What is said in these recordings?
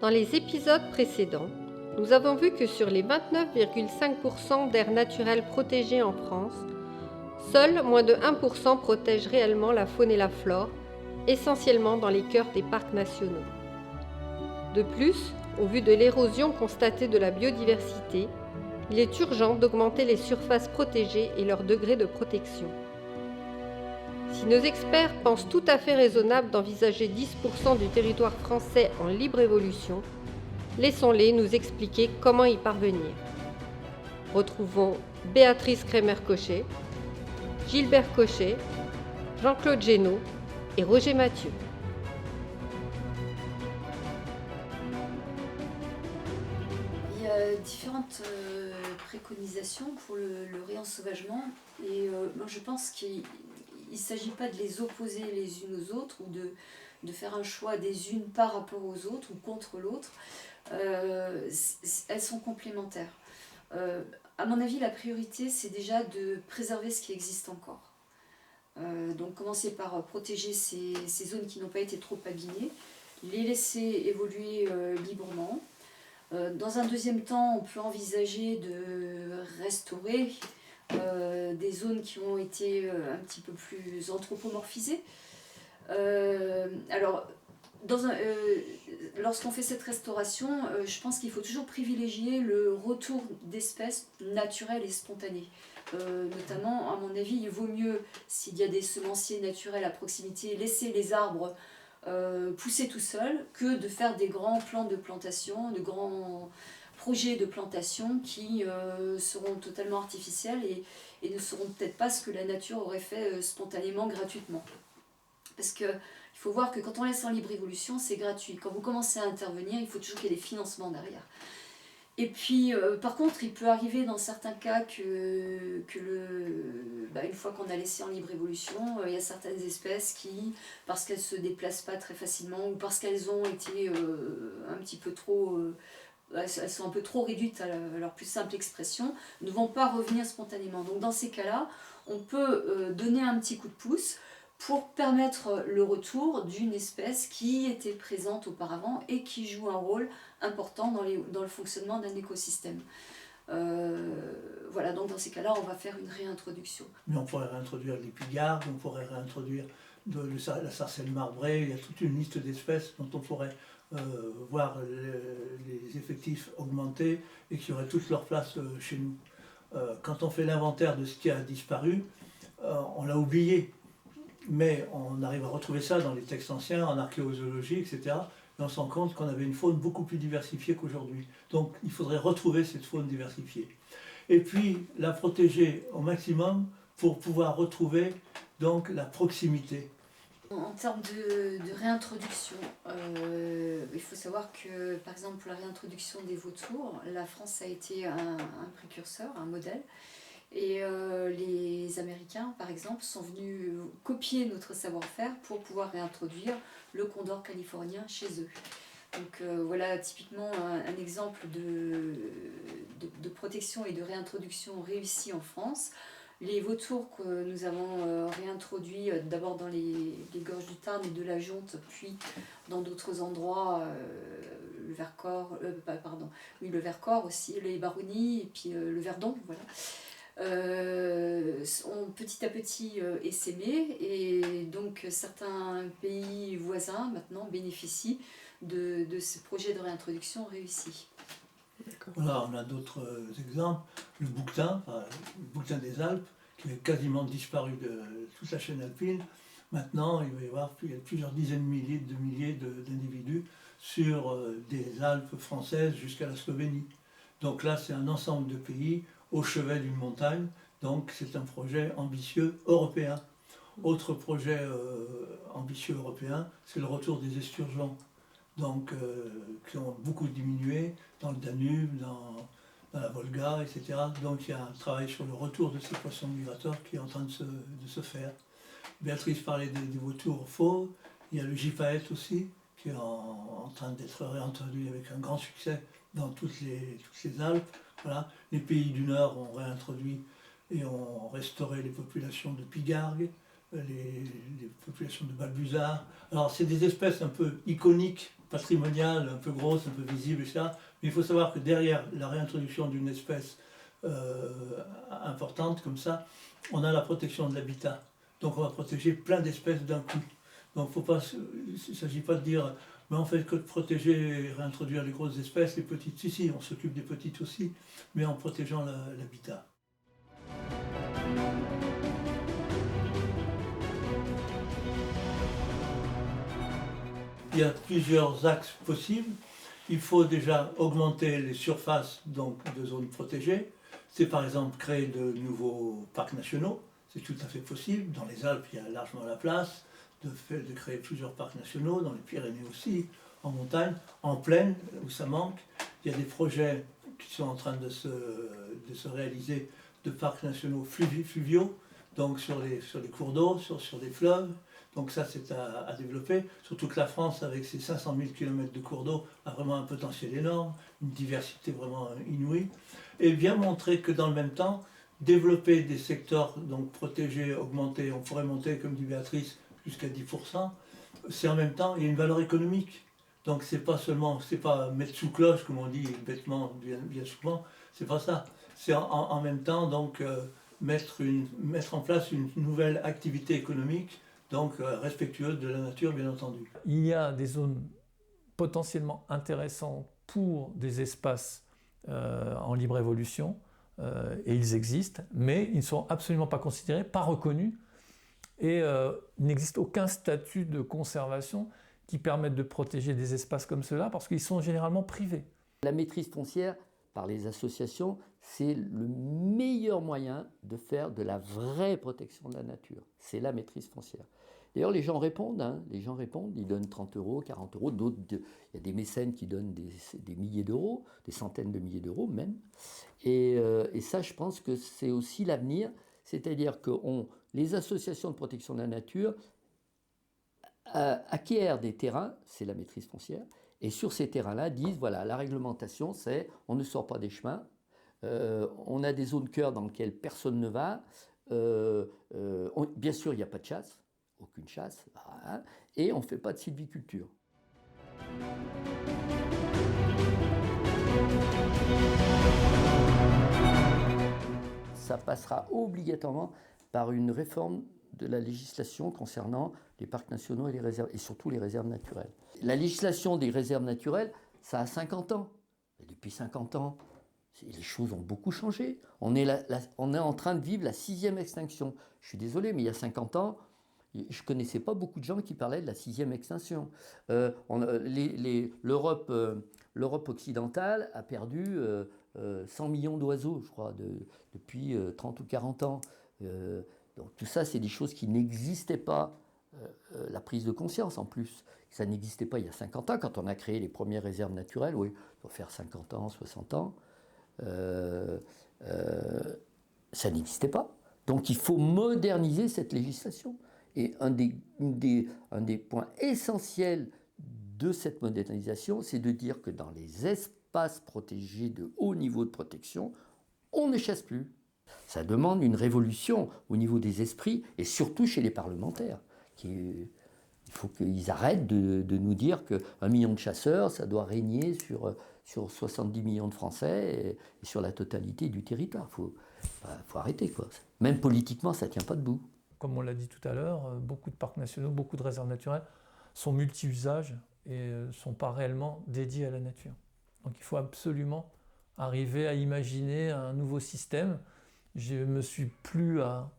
Dans les épisodes précédents, nous avons vu que sur les 29,5% d'aires naturelles protégées en France, seul moins de 1% protège réellement la faune et la flore, essentiellement dans les cœurs des parcs nationaux. De plus, au vu de l'érosion constatée de la biodiversité, il est urgent d'augmenter les surfaces protégées et leur degré de protection. Si nos experts pensent tout à fait raisonnable d'envisager 10% du territoire français en libre évolution, laissons-les nous expliquer comment y parvenir. Retrouvons Béatrice Crémer-Cochet, Gilbert Cochet, Jean-Claude Génaud et Roger Mathieu. Il y a différentes préconisations pour le réensauvagement et moi je pense qu'il ne s'agit pas de les opposer les unes aux autres ou de faire un choix des unes par rapport aux autres ou contre l'autre. Elles sont complémentaires. À mon avis, la priorité, c'est déjà de préserver ce qui existe encore. Donc commencer par protéger ces zones qui n'ont pas été trop abîmées, les laisser évoluer librement. Dans un deuxième temps, on peut envisager de restaurer des zones qui ont été un petit peu plus anthropomorphisées. Alors, lorsqu'on fait cette restauration, je pense qu'il faut toujours privilégier le retour d'espèces naturelles et spontanées. Notamment, à mon avis, il vaut mieux, s'il y a des semenciers naturels à proximité, laisser les arbres pousser tout seuls que de faire des grands plans de plantation, de grands projets de plantation qui seront totalement artificiels et ne seront peut-être pas ce que la nature aurait fait spontanément, gratuitement. Parce qu'il faut voir que quand on laisse en libre évolution, c'est gratuit. Quand vous commencez à intervenir, il faut toujours qu'il y ait des financements derrière. Et puis, par contre, il peut arriver dans certains cas une fois qu'on a laissé en libre évolution, il y a certaines espèces qui, parce qu'elles ne se déplacent pas très facilement ou parce qu'elles ont été un petit peu trop... elles sont un peu trop réduites à leur plus simple expression, ne vont pas revenir spontanément. Donc dans ces cas-là, on peut donner un petit coup de pouce pour permettre le retour d'une espèce qui était présente auparavant et qui joue un rôle important dans le fonctionnement d'un écosystème. Voilà, donc dans ces cas-là, on va faire une réintroduction. Mais on pourrait réintroduire les pigardes, on pourrait réintroduire la sarcelle marbrée, il y a toute une liste d'espèces dont on pourrait voir les effectifs augmenter et qui auraient toute leur place chez nous. Quand on fait l'inventaire de ce qui a disparu, on l'a oublié. Mais on arrive à retrouver ça dans les textes anciens, en archéozoologie, etc. Et on se rend compte qu'on avait une faune beaucoup plus diversifiée qu'aujourd'hui. Donc il faudrait retrouver cette faune diversifiée. Et puis la protéger au maximum pour pouvoir retrouver donc la proximité. En termes de réintroduction, il faut savoir que par exemple pour la réintroduction des vautours, la France a été un précurseur, un modèle. Et les Américains, par exemple, sont venus copier notre savoir-faire pour pouvoir réintroduire le condor californien chez eux. Donc voilà typiquement un exemple de protection et de réintroduction réussie en France. Les vautours que nous avons réintroduits d'abord dans les gorges du Tarn et de la Jonte, puis dans d'autres endroits, le Vercors, le Vercors aussi, les Baronnies et puis le Verdon, voilà. Ont petit à petit essaimé et donc certains pays voisins maintenant bénéficient de ce projet de réintroduction réussi. Voilà, on a d'autres exemples. Le bouquetin des Alpes, qui avait quasiment disparu de toute la chaîne alpine. Maintenant, il va y avoir plusieurs dizaines de milliers d'individus sur des Alpes françaises jusqu'à la Slovénie. Donc là, c'est un ensemble de pays au chevet d'une montagne, donc c'est un projet ambitieux européen. Autre projet ambitieux européen, c'est le retour des esturgeons, donc, qui ont beaucoup diminué dans le Danube, dans la Volga, etc. Donc il y a un travail sur le retour de ces poissons migrateurs qui est en train de se faire. Béatrice parlait des vautours fauves, il y a le gypaète aussi, qui est en train d'être réintroduit avec un grand succès dans toutes les Alpes. Voilà. Les pays du Nord ont réintroduit et ont restauré les populations de pigargues. les populations de balbuzards. Alors c'est des espèces un peu iconiques, patrimoniales, un peu grosses, un peu visibles, etc. Mais il faut savoir que derrière la réintroduction d'une espèce importante comme ça, on a la protection de l'habitat. Donc on va protéger plein d'espèces d'un coup. Donc il ne s'agit pas de dire, mais on fait que de protéger et réintroduire les grosses espèces, les petites, si, on s'occupe des petites aussi, mais en protégeant l'habitat. Il y a plusieurs axes possibles. Il faut déjà augmenter les surfaces donc, de zones protégées. C'est par exemple créer de nouveaux parcs nationaux. C'est tout à fait possible. Dans les Alpes, il y a largement la place de créer plusieurs parcs nationaux. Dans les Pyrénées aussi, en montagne, en plaine, où ça manque. Il y a des projets qui sont en train de se réaliser de parcs nationaux fluviaux, donc sur les cours d'eau, sur des fleuves. Donc ça, c'est à développer. Surtout que la France, avec ses 500 000 km de cours d'eau, a vraiment un potentiel énorme, une diversité vraiment inouïe. Et bien montrer que dans le même temps, développer des secteurs donc protégés, augmentés, on pourrait monter, comme dit Béatrice, jusqu'à 10%, c'est en même temps, il y a une valeur économique. Donc c'est pas mettre sous cloche, comme on dit bêtement bien souvent, c'est pas ça. C'est en même temps donc mettre en place une nouvelle activité économique, donc respectueuse de la nature, bien entendu. Il y a des zones potentiellement intéressantes pour des espaces en libre évolution, et ils existent, mais ils ne sont absolument pas considérés, pas reconnus, et il n'existe aucun statut de conservation qui permette de protéger des espaces comme ceux-là, parce qu'ils sont généralement privés. La maîtrise foncière, par les associations, c'est le meilleur moyen de faire de la vraie protection de la nature. C'est la maîtrise foncière. D'ailleurs, les gens répondent, ils donnent 30 euros, 40 euros, d'autres, il y a des mécènes qui donnent des milliers d'euros, des centaines de milliers d'euros même. Et ça, je pense que c'est aussi l'avenir, c'est-à-dire que les associations de protection de la nature acquièrent des terrains, c'est la maîtrise foncière, et sur ces terrains-là disent, voilà, la réglementation, c'est on ne sort pas des chemins, on a des zones cœur dans lesquelles personne ne va, bien sûr, il n'y a pas de chasse, aucune chasse, hein, et on ne fait pas de sylviculture. Ça passera obligatoirement par une réforme de la législation concernant les parcs nationaux et les réserves, et surtout les réserves naturelles. La législation des réserves naturelles, ça a 50 ans. Et depuis 50 ans, les choses ont beaucoup changé. On est en train de vivre la 6e extinction. Je suis désolé, mais il y a 50 ans, je ne connaissais pas beaucoup de gens qui parlaient de la 6e extinction. L'Europe occidentale a perdu 100 millions d'oiseaux, je crois, depuis 30 ou 40 ans. Donc tout ça, c'est des choses qui n'existaient pas. La prise de conscience en plus, ça n'existait pas il y a 50 ans, quand on a créé les premières réserves naturelles, oui, il faut faire 50 ans, 60 ans, ça n'existait pas. Donc il faut moderniser cette législation. Et un des points essentiels de cette modernisation, c'est de dire que dans les espaces protégés de haut niveau de protection, on ne chasse plus. Ça demande une révolution au niveau des esprits et surtout chez les parlementaires. Il faut qu'ils arrêtent de nous dire qu'1 million de chasseurs, ça doit régner sur 70 millions de Français et sur la totalité du territoire. Faut arrêter, quoi. Même politiquement, ça ne tient pas debout. Comme on l'a dit tout à l'heure, beaucoup de parcs nationaux, beaucoup de réserves naturelles sont multi-usages et ne sont pas réellement dédiés à la nature. Donc il faut absolument arriver à imaginer un nouveau système. Je ne me suis plus à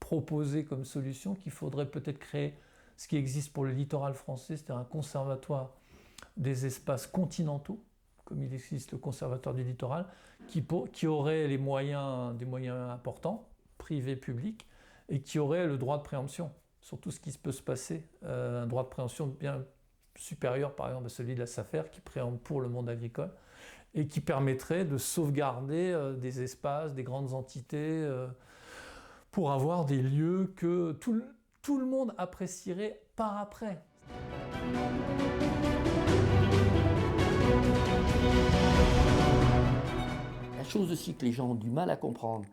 proposer comme solution qu'il faudrait peut-être créer ce qui existe pour le littoral français, c'est-à-dire un conservatoire des espaces continentaux, comme il existe le conservatoire du littoral, qui aurait des moyens importants, privés, publics, et qui aurait le droit de préemption sur tout ce qui peut se passer, un droit de préemption bien supérieur par exemple à celui de la SAFER qui préempte pour le monde agricole et qui permettrait de sauvegarder des espaces, des grandes entités pour avoir des lieux que tout le monde apprécierait par après. La chose aussi que les gens ont du mal à comprendre,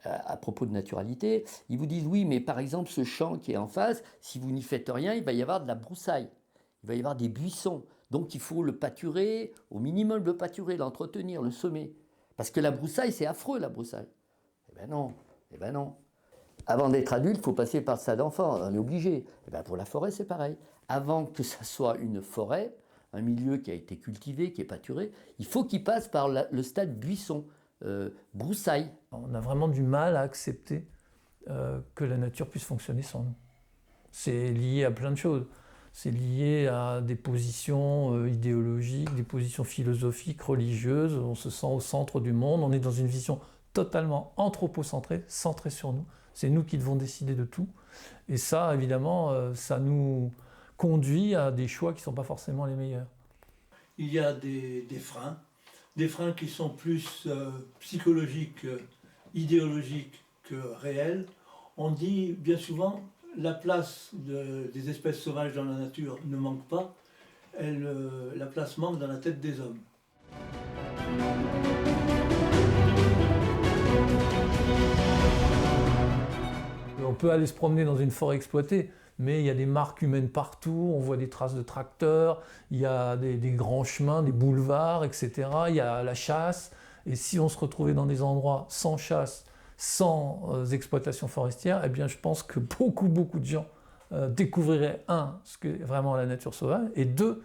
à propos de naturalité, ils vous disent oui, mais par exemple, ce champ qui est en face, si vous n'y faites rien, il va y avoir de la broussaille, il va y avoir des buissons. Donc il faut le pâturer, au minimum le pâturer, l'entretenir, le semer. Parce que la broussaille, c'est affreux, la broussaille. Eh ben non, eh ben non. Avant d'être adulte, il faut passer par le stade d'enfant, on est obligé. Eh ben pour la forêt, c'est pareil. Avant que ça soit une forêt, un milieu qui a été cultivé, qui est pâturé, il faut qu'il passe par le stade buisson, broussaille. On a vraiment du mal à accepter que la nature puisse fonctionner sans nous. C'est lié à plein de choses. C'est lié à des positions idéologiques, des positions philosophiques, religieuses. On se sent au centre du monde. On est dans une vision totalement anthropocentrée, centrée sur nous. C'est nous qui devons décider de tout. Et ça, évidemment, ça nous conduit à des choix qui ne sont pas forcément les meilleurs. Il y a des freins qui sont plus psychologiques, idéologiques que réels. On dit bien souvent la place des espèces sauvages dans la nature ne manque pas, la place manque dans la tête des hommes. On peut aller se promener dans une forêt exploitée, mais il y a des marques humaines partout, on voit des traces de tracteurs, il y a des grands chemins, des boulevards, etc. Il y a la chasse, et si on se retrouvait dans des endroits sans chasse, sans exploitation forestière, eh bien je pense que beaucoup de gens découvriraient, un, ce qu'est vraiment la nature sauvage, et deux,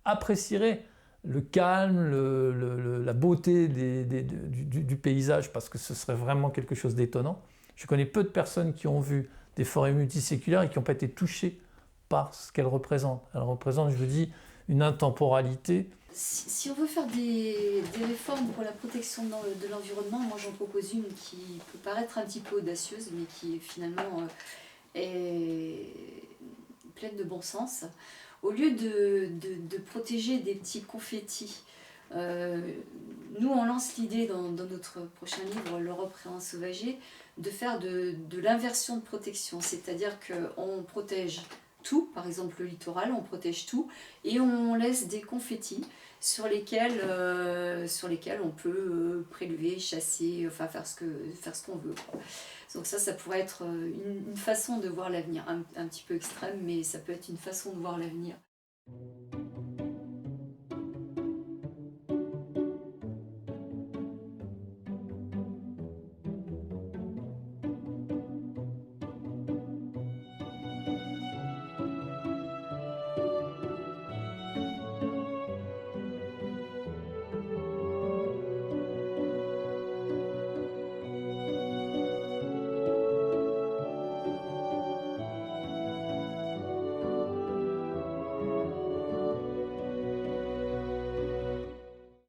apprécieraient le calme, la beauté du paysage, parce que ce serait vraiment quelque chose d'étonnant. Je connais peu de personnes qui ont vu des forêts multiséculaires et qui n'ont pas été touchées par ce qu'elles représentent. Elles représentent, je vous dis, une intemporalité. Si on veut faire des réformes pour la protection de l'environnement, moi j'en propose une qui peut paraître un petit peu audacieuse, mais qui finalement est pleine de bon sens. Au lieu de protéger des petits confettis, nous on lance l'idée dans notre prochain livre, L'Europe réensauvagée, de faire de l'inversion de protection, c'est-à-dire qu'on protège tout, par exemple le littoral, on protège tout, et on laisse des confettis sur lesquels on peut prélever, chasser, enfin faire ce qu'on veut, quoi. Donc ça pourrait être une façon de voir l'avenir, un petit peu extrême, mais ça peut être une façon de voir l'avenir.